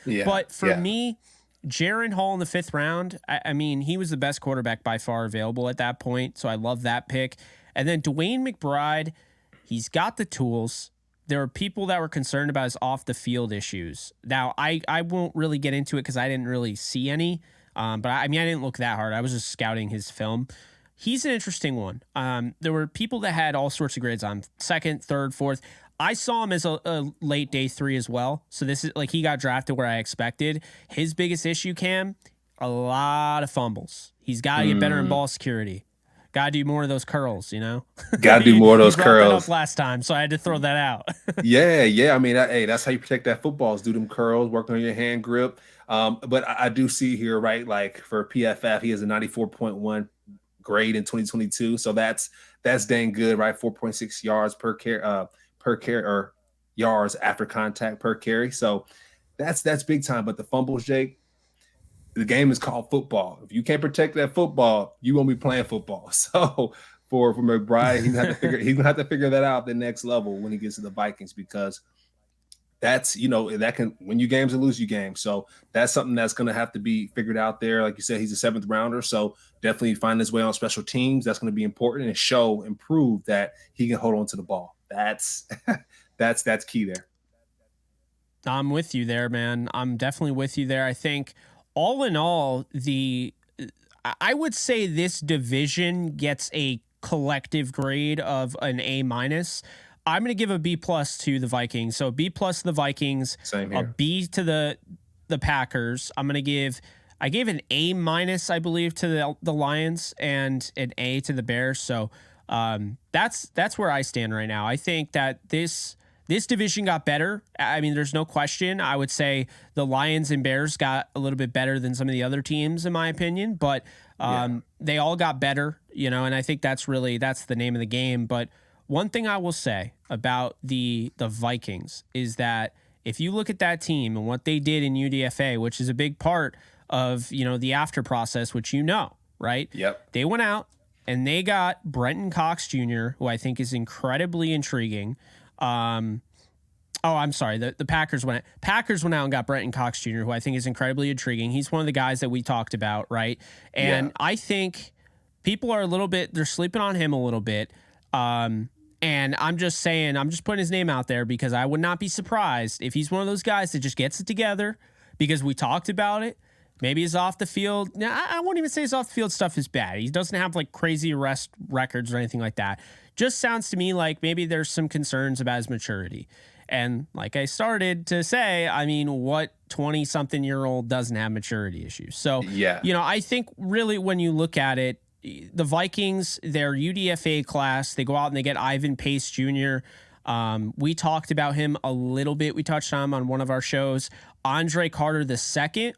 Yeah, but for me, Jaron Hall in the 5th round, I mean, he was the best quarterback by far available at that point. So I love that pick. And then Dwayne McBride, he's got the tools. There are people that were concerned about his off-the-field issues. Now, I won't really get into it because I didn't really see any. But I didn't look that hard. I was just scouting his film. He's an interesting one. There were people that had all sorts of grades on 2nd, 3rd, 4th. I saw him as a late day 3 as well. So this is like he got drafted where I expected. His biggest issue, Cam, a lot of fumbles. He's got to get better in ball security. Got to do more of those curls, Got to do more of those curls. That up last time, so I had to throw that out. Yeah. I mean, hey, that's how you protect that football is do them curls, work on your hand grip. But I do see here, right, like for PFF, he has a 94.1 grade in 2022. So that's dang good, right? 4.6 yards per carry, or yards after contact per carry. So that's big time. But the fumbles, Jake, the game is called football. If you can't protect that football, you won't be playing football. So for McBride, he's gonna have to figure that out at the next level when he gets to the Vikings, because that's, that can win you games and lose you games. So that's something that's going to have to be figured out there. Like you said, he's a 7th rounder, so definitely find his way on special teams. That's going to be important and prove that he can hold on to the ball. That's key there. I'm with you there, man. I'm definitely with you there. I think all in all, I would say this division gets a collective grade of an A-. I'm going to give a B+ to the Vikings. So B+ to the Vikings, same here. A B to the Packers. I gave an A-, I believe, to the Lions, and an A to the Bears. So that's where I stand right now. I think that this division got better. I mean, there's no question. I would say the Lions and Bears got a little bit better than some of the other teams, in my opinion, but they all got better, and I think that's the name of the game. But one thing I will say about the Vikings is that if you look at that team and what they did in UDFA, which is a big part of, the after process, which right? Yep. They went out and they got Brenton Cox Jr., who I think is incredibly intriguing. Oh, I'm sorry. The Packers went out and got Brenton Cox Jr., who I think is incredibly intriguing. He's one of the guys that we talked about, right? And I think people are they're sleeping on him a little bit. And I'm just saying, I'm just putting his name out there because I would not be surprised if he's one of those guys that just gets it together because we talked about it. Maybe his off the field. Now, I won't even say his off the field stuff is bad. He doesn't have like crazy arrest records or anything like that. Just sounds to me like maybe there's some concerns about his maturity. And like I started to say, I mean, what 20-something-year-old doesn't have maturity issues? So, I think really when you look at it, the Vikings, their UDFA class, they go out and they get Ivan Pace Jr. We talked about him a little bit. We touched on him on one of our shows. Andre Carter II.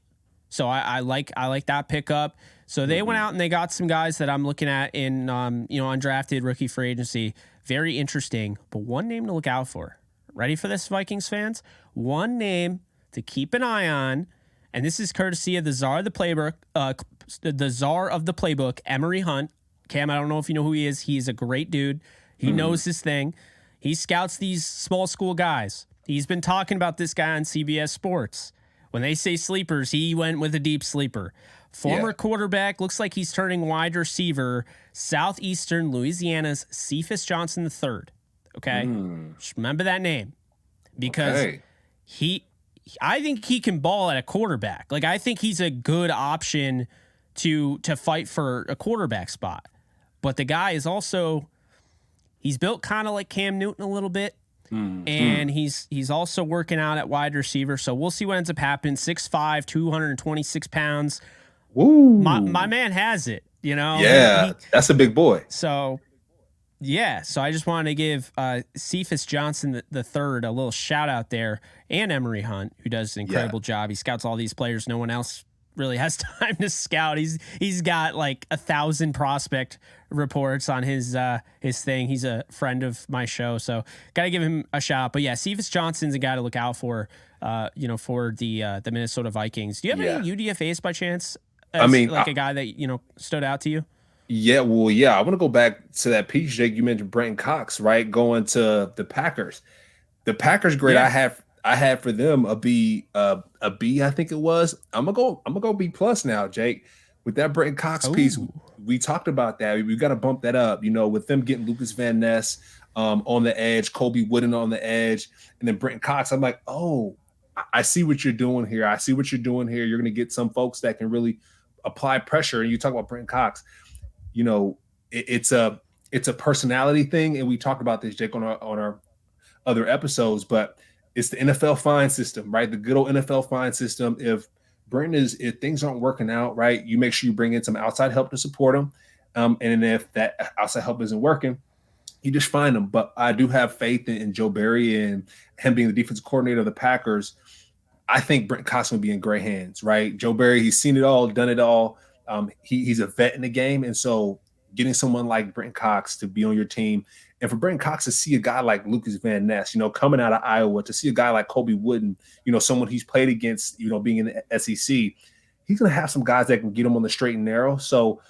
So I like that pickup. So they went out and they got some guys that I'm looking at in undrafted rookie free agency. Very interesting. But one name to look out for. Ready for this, Vikings fans? One name to keep an eye on, and this is courtesy of the czar of the playbook, Emory Hunt. Cam, I don't know if you know who he is. He's a great dude. He knows his thing. He scouts these small school guys. He's been talking about this guy on CBS Sports. When they say sleepers, he went with a deep sleeper. Former quarterback, looks like he's turning wide receiver, Southeastern Louisiana's Cephas Johnson III. Okay, just remember that name because I think he can ball at a quarterback. Like I think he's a good option to fight for a quarterback spot. But the guy is also he's built kind of like Cam Newton a little bit, and he's also working out at wide receiver. So we'll see what ends up happening. 6'5", 226 pounds. Woo. My man has it. That's a big boy. So. Yeah, so I just wanted to give Cephas Johnson the third a little shout out there, and Emory Hunt, who does an incredible job. He scouts all these players no one else really has time to scout. He's got like 1,000 prospect reports on his thing. He's a friend of my show, so got to give him a shout out. But yeah, Cephas Johnson's a guy to look out for. For the Minnesota Vikings. Do you have any UDFAs by chance? A guy that stood out to you. Yeah, well, I want to go back to that piece, Jake. You mentioned Brenton Cox, right? Going to the Packers. The Packers grade I had for them a B, I think it was. I'm gonna go B+ now, Jake. With that Brenton Cox piece, we talked about that. We got to bump that up, with them getting Lucas Van Ness on the edge, Colby Wooden on the edge, and then Brenton Cox. I'm like, I see what you're doing here. You're gonna get some folks that can really apply pressure. And you talk about Brenton Cox. It's a personality thing, and we talked about this, Jake, on our other episodes. But it's the NFL fine system, right? The good old NFL fine system. If things aren't working out, right, you make sure you bring in some outside help to support them, and if that outside help isn't working, you just find them. But I do have faith in Joe Barry and him being the defensive coordinator of the Packers. I think Brenton Cox will be in great hands, right? Joe Barry, he's seen it all, done it all. He's a vet in the game, and so getting someone like Brenton Cox to be on your team, and for Brenton Cox to see a guy like Lucas Van Ness, coming out of Iowa, to see a guy like Colby Wooden, someone he's played against, being in the SEC, he's going to have some guys that can get him on the straight and narrow. So,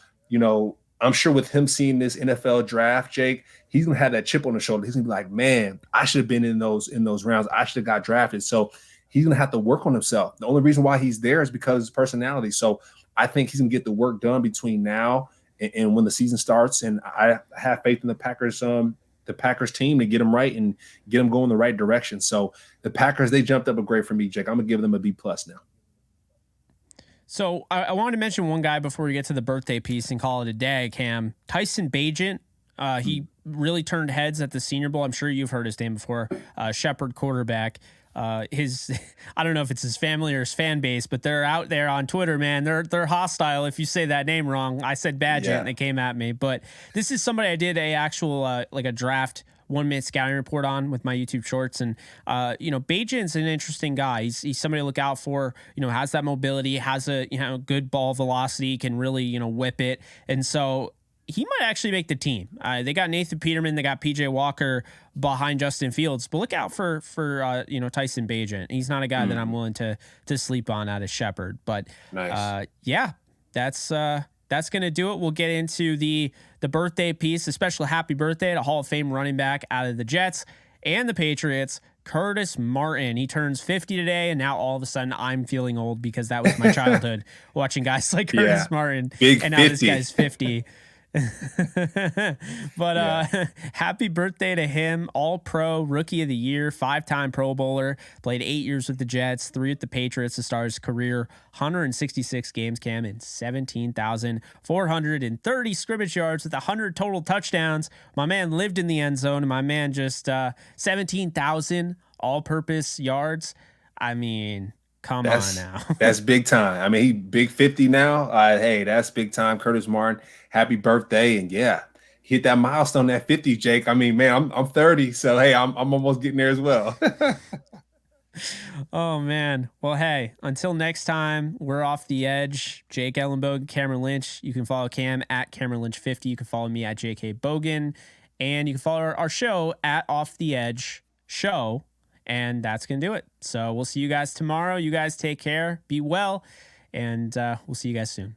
I'm sure with him seeing this NFL draft, Jake, he's going to have that chip on his shoulder. He's going to be like, man, I should have been in those rounds. I should have got drafted. So he's going to have to work on himself. The only reason why he's there is because of his personality. So I think he's going to get the work done between now and when the season starts. And I have faith in the Packers team to get them right and get them going the right direction. So the Packers, they jumped up a grade for me, Jake. I'm going to give them a B+ now. So I wanted to mention one guy before we get to the birthday piece and call it a day, Cam. Tyson Bagent. He really turned heads at the Senior Bowl. I'm sure you've heard his name before. Shepherd quarterback. I don't know if it's his family or his fan base, but they're out there on Twitter, man. They're hostile if you say that name wrong. I said Badgett and they came at me, but this is somebody I did a actual a draft 1-minute scouting report on with my YouTube shorts. And Bagent's an interesting guy. He's somebody to look out for, has that mobility, has a good ball velocity, can really whip it. And so he might actually make the team. They got Nathan Peterman, they got PJ Walker behind Justin Fields, but look out for Tyson Bagent. He's not a guy that I'm willing to sleep on out of Shepherd. But nice. That's gonna do it. We'll get into the birthday piece, a special happy birthday to Hall of Fame running back out of the Jets and the Patriots, Curtis Martin. He turns 50 today, and now all of a sudden I'm feeling old because that was my childhood watching guys like Curtis Martin. Big and 50. Now this guy's 50. But happy birthday to him. All-Pro, Rookie of the Year, 5-time Pro Bowler, played 8 years with the Jets, 3 with the Patriots to start his career, 166 games, Cam, and 17,430 scrimmage yards with 100 total touchdowns. My man lived in the end zone, and my man just 17,000 all-purpose yards. I mean, come on now. That's big time. I mean, he big 50 now. Hey, that's big time. Curtis Martin, happy birthday. And hit that milestone at 50, Jake. I mean, man, I'm 30. So, hey, I'm almost getting there as well. Oh, man. Well, hey, until next time, we're Off the Edge. Jake Ellenbogen, Cameron Lynch. You can follow Cam at Cameron Lynch 50. You can follow me at JK Bogan. And you can follow our show at Off the Edge Show. And that's going to do it. So we'll see you guys tomorrow. You guys take care. Be well. And we'll see you guys soon.